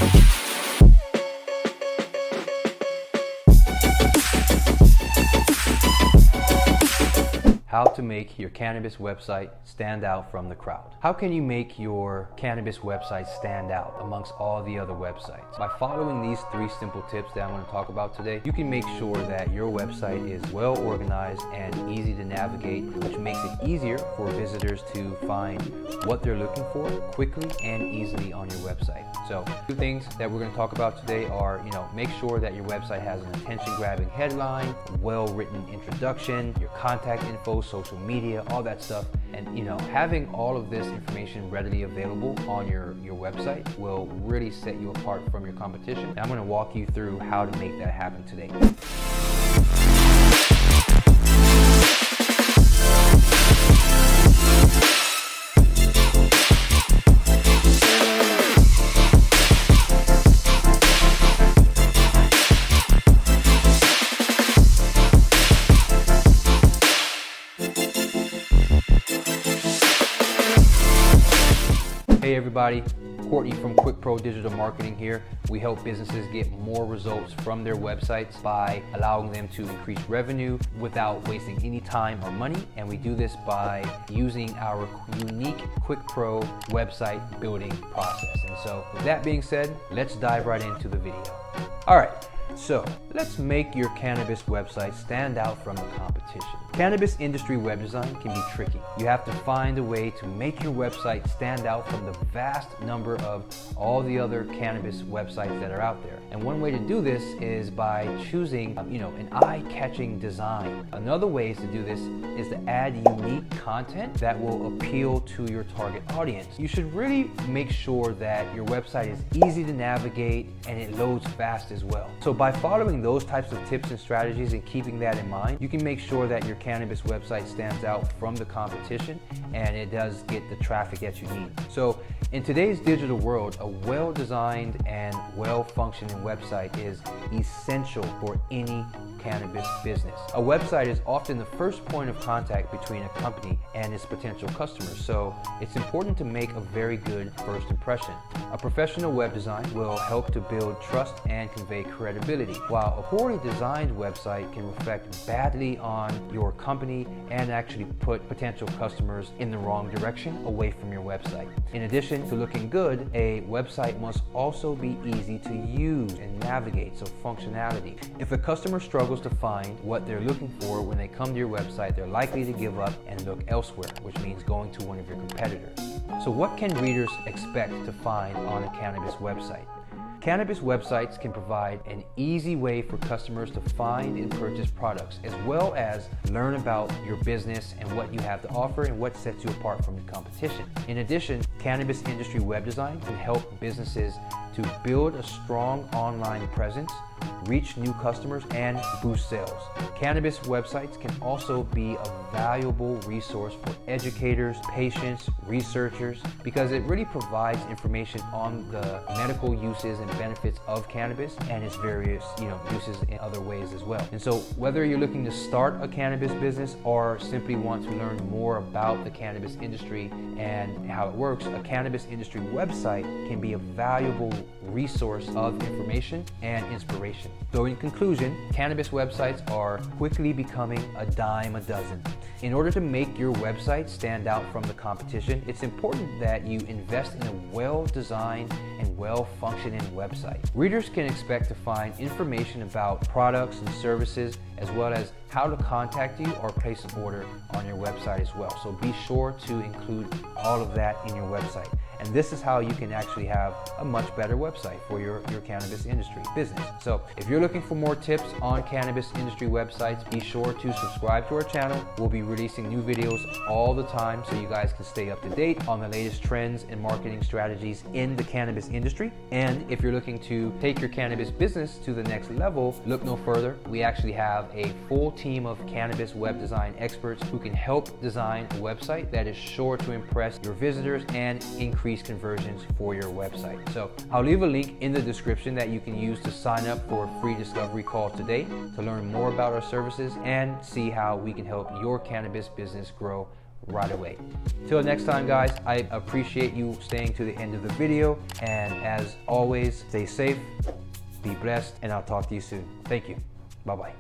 How to make your cannabis website stand out from the crowd. How can you make your cannabis website stand out amongst all the other websites? By following these 3 simple tips that I'm going to talk about today, you can make sure that your website is well organized and easy to navigate, which makes it easier for visitors to find what they're looking for quickly and easily on your website. So 2 things that we're going to talk about today are, make sure that your website has an attention-grabbing headline, well-written introduction, your contact info, social media, all that stuff. And having all of this information readily available on your website will really set you apart from your competition. And I'm going to walk you through how to make that happen today. Hey everybody, Courtney from Quick Pro Digital Marketing here. We help businesses get more results from their websites by allowing them to increase revenue without wasting any time or money. And we do this by using our unique Quick Pro website building process. And so with that being said, let's dive right into the video. All right. So let's make your cannabis website stand out from the competition. Cannabis industry web design can be tricky. You have to find a way to make your website stand out from the vast number of all the other cannabis websites that are out there. And one way to do this is by choosing, an eye-catching design. Another way to do this is to add unique content that will appeal to your target audience. You should really make sure that your website is easy to navigate and it loads fast as well. So by following those types of tips and strategies and keeping that in mind, you can make sure that your cannabis website stands out from the competition and it does get the traffic that you need. So in today's digital world, a well-designed and well-functioning website is essential for any cannabis business. A website is often the first point of contact between a company and its potential customers, so it's important to make a very good first impression. A professional web design will help to build trust and convey credibility, while a poorly designed website can reflect badly on your company and actually put potential customers in the wrong direction away from your website. In addition to looking good, a website must also be easy to use and navigate, so functionality. If a customer struggles to find what they're looking for when they come to your website, they're likely to give up and look elsewhere, which means going to one of your competitors. So what can readers expect to find on a cannabis website? Cannabis websites can provide an easy way for customers to find and purchase products, as well as learn about your business and what you have to offer and what sets you apart from the competition. In addition, cannabis industry web design can help businesses to build a strong online presence, reach new customers, and boost sales. Cannabis websites can also be a valuable resource for educators, patients, researchers, because it really provides information on the medical uses and benefits of cannabis and its various uses in other ways as well. And so whether you're looking to start a cannabis business or simply want to learn more about the cannabis industry and how it works, a cannabis industry website can be a valuable resource of information and inspiration. So in conclusion, cannabis websites are quickly becoming a dime a dozen. In order to make your website stand out from the competition, it's important that you invest in a well-designed and well-functioning website. Readers can expect to find information about products and services, as well as how to contact you or place an order on your website as well. So be sure to include all of that in your website. And this is how you can actually have a much better website for your cannabis industry business. So if you're looking for more tips on cannabis industry websites, be sure to subscribe to our channel. We'll be releasing new videos all the time so you guys can stay up to date on the latest trends and marketing strategies in the cannabis industry. And if you're looking to take your cannabis business to the next level, look no further. We actually have a full team of cannabis web design experts who can help design a website that is sure to impress your visitors and increase conversions for your website. So I'll leave a link in the description that you can use to sign up for a free discovery call today to learn more about our services and see how we can help your cannabis business grow right away. Till next time, guys, I appreciate you staying to the end of the video. And as always, stay safe, be blessed, and I'll talk to you soon. Thank you. Bye-bye.